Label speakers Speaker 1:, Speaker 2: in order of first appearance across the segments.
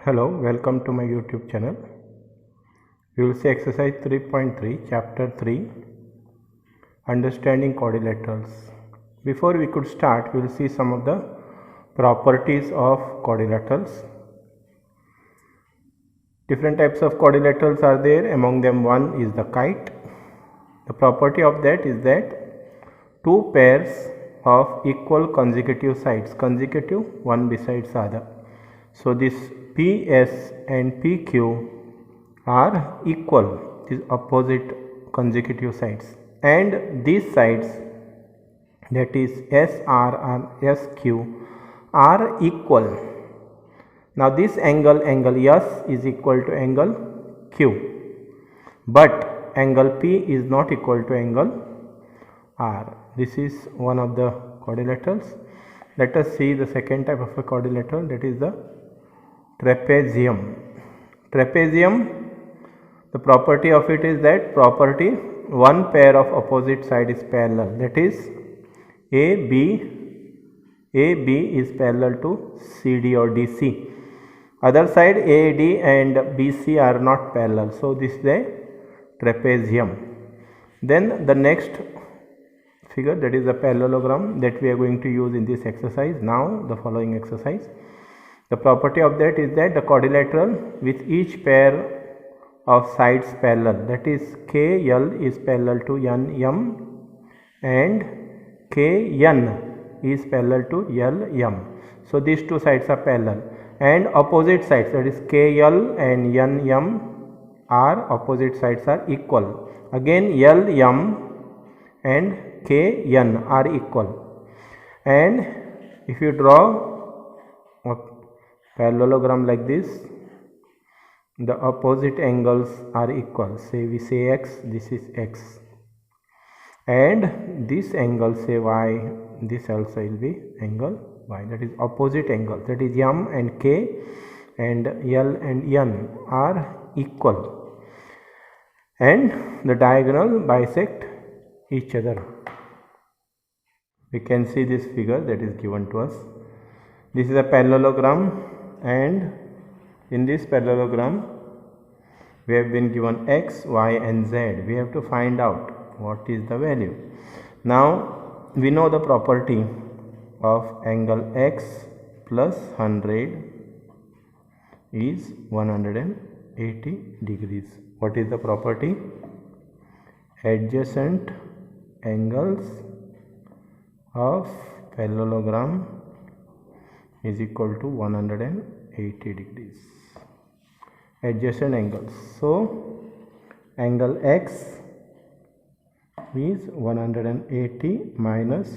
Speaker 1: Hello, welcome to my YouTube channel. We will see exercise 3.3, chapter 3, understanding quadrilaterals. Before we could start, we will see some of the properties of quadrilaterals. Different types of quadrilaterals are there. Among them, one is the kite. The property of that is that two pairs of equal consecutive sides, consecutive one besides other. So this PS and PQ are equal, is opposite consecutive sides, and these sides, that is SR and SQ, are equal. Now this angle S is equal to angle Q, but angle P is not equal to angle R. This is one of the quadrilaterals. Let us see the second type of a quadrilateral, that is the trapezium. Trapezium, the property of it is that one pair of opposite side is parallel, that is AB is parallel to CD or DC. Other side AD and BC are not parallel, so this is a trapezium. Then the next figure, that is the parallelogram that we are going to use in this exercise. Now the following exercise, the property of that is that the quadrilateral with each pair of sides parallel, that is KL is parallel to NM and KN is parallel to LM. So these two sides are parallel, and opposite sides, that is KL and NM are opposite sides are equal. Again LM and KN are equal, and if you draw a parallelogram like this, the opposite angles are equal. Say we say X, this is X, and this angle say Y, this also will be angle Y, that is opposite angles, that is M and K and L and N are equal, and the diagonal bisect each other. We can see this figure that is given to us. This is a parallelogram, and in this parallelogram we have been given X, Y and Z. We have to find out what is the value. Now we know the property of angle X plus 100 is 180 degrees. What is the property? Adjacent angles of parallelogram is equal to 180 degrees. Adjacent angles. So angle X is 180 minus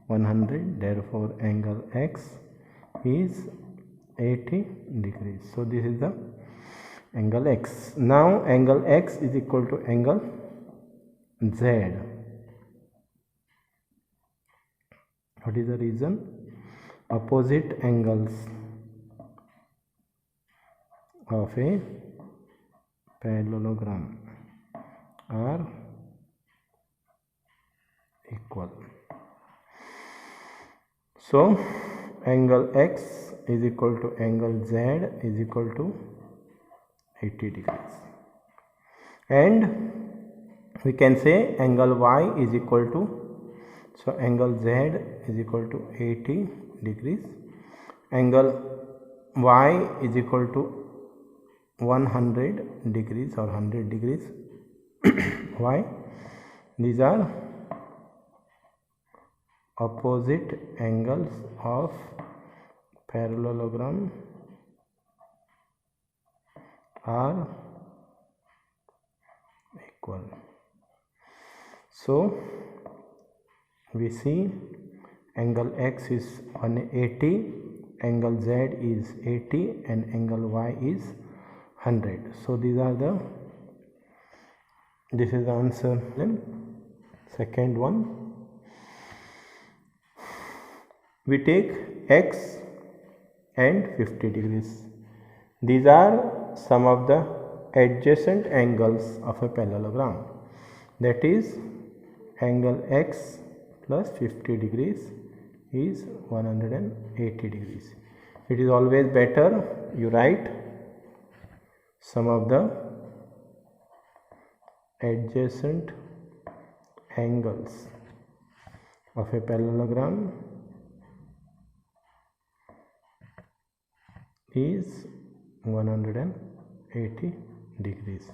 Speaker 1: 100, therefore angle X is 80 degrees. So this is the angle X. Now angle X is equal to angle Z. What is the reason? Opposite angles of a parallelogram are equal. So angle X is equal to angle Z is equal to 80 degrees, and we can say angle Y is equal to, so angle Z is equal to 80 degrees, angle Y is equal to 100 degrees or 100 degrees. Why? These are opposite angles of parallelogram are equal. So we see angle X is 180, angle Z is 80 and angle Y is 100. So these are this is the answer. Then second one, we take X and 50 degrees. These are some of the adjacent angles of a parallelogram, that is angle X plus 50 degrees is 180 degrees. It is always better you write sum of the adjacent angles of a parallelogram is 180 degrees.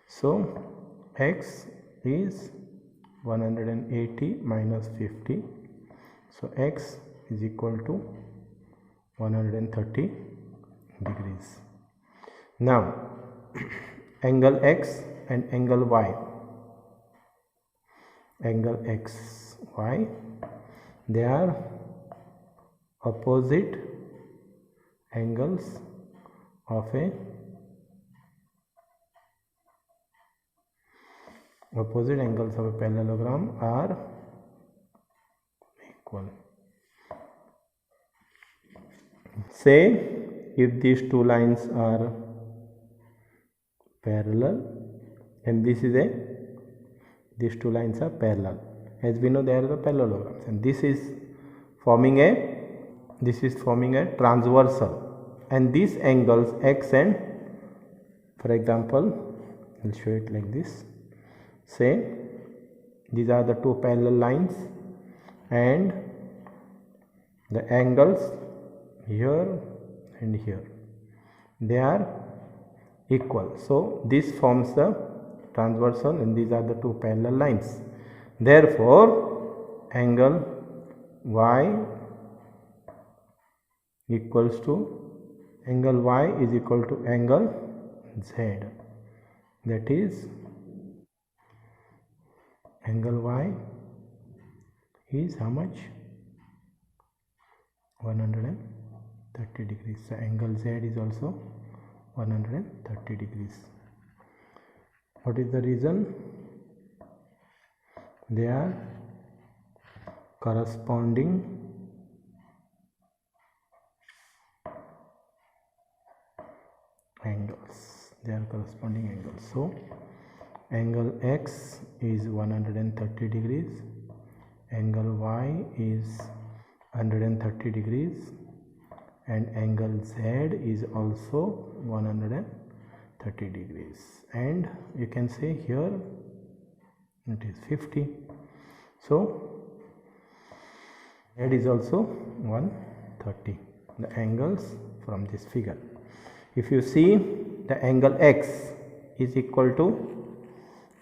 Speaker 1: So x is 180 minus 50, so x is equal to 130 degrees. Now angle x and angle y, angle x y, they are opposite angles of a parallelogram are equal. Say if these two lines are parallel and these two lines are parallel, as we know they are the parallelograms, and this is forming a transversal, and these angles x and, for example, I'll show it like this. Say these are the two parallel lines and the angles here and here, they are equal, so this forms the transversal and these are the two parallel lines. Therefore angle y is equal to angle z, that is angle y is how much? 130 degrees. So angle z is also 130 degrees. What is the reason? They are corresponding angles. So angle x is 130 degrees, angle y is 130 degrees, and angle z is also 130 degrees, and you can say here it is 50. So z is also 130, the angles from this figure. If you see, the angle x is equal to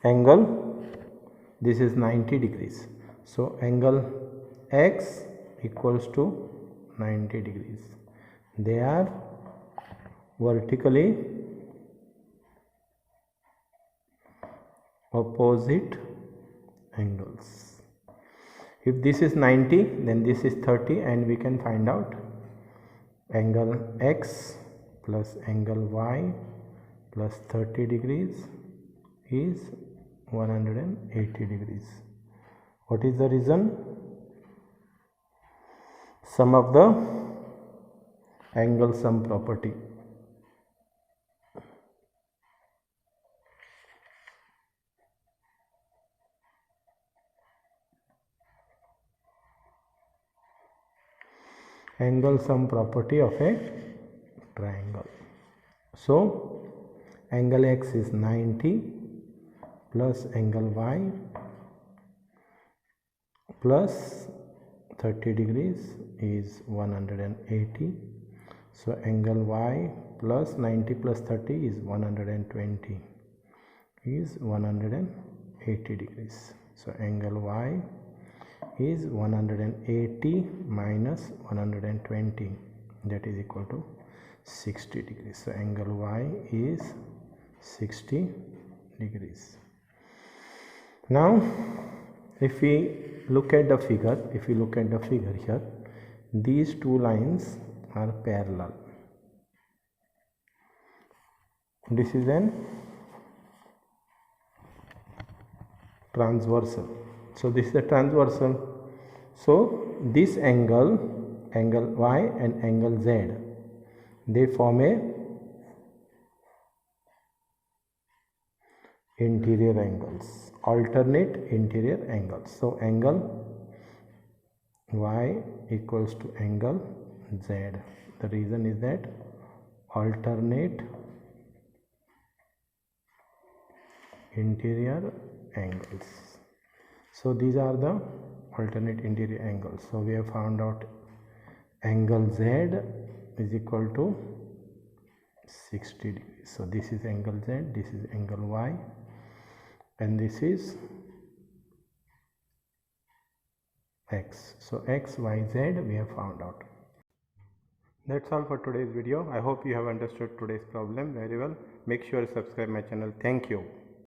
Speaker 1: angle, this is 90 degrees, so angle x equals to 90 degrees. They are vertically opposite angles. If this is 90, then this is 30, and we can find out angle x plus angle y plus 30 degrees is 180 degrees. What is the reason? Sum of the angle sum property. Angle sum property of a triangle. So angle x is 90 plus angle y plus 30 degrees is 180. So angle y plus 90 plus 30 is 120, is 180 degrees. So angle y is 180 minus 120, that is equal to 60 degrees. So angle y is 60 degrees. Now if we look at the figure, here, these two lines are parallel. This is an transversal, so this is the transversal. So this angle y and angle z, they form a interior angles, alternate interior angles. So angle y equals to angle z. The reason is that alternate interior angles. So these are the alternate interior angles. So we have found out angle Z is equal to 60 degrees. So this is angle Z, this is angle Y, and this is X. So X, Y, Z we have found out. That's all for today's video. I hope you have understood today's problem very well. Make sure to subscribe my channel. Thank you.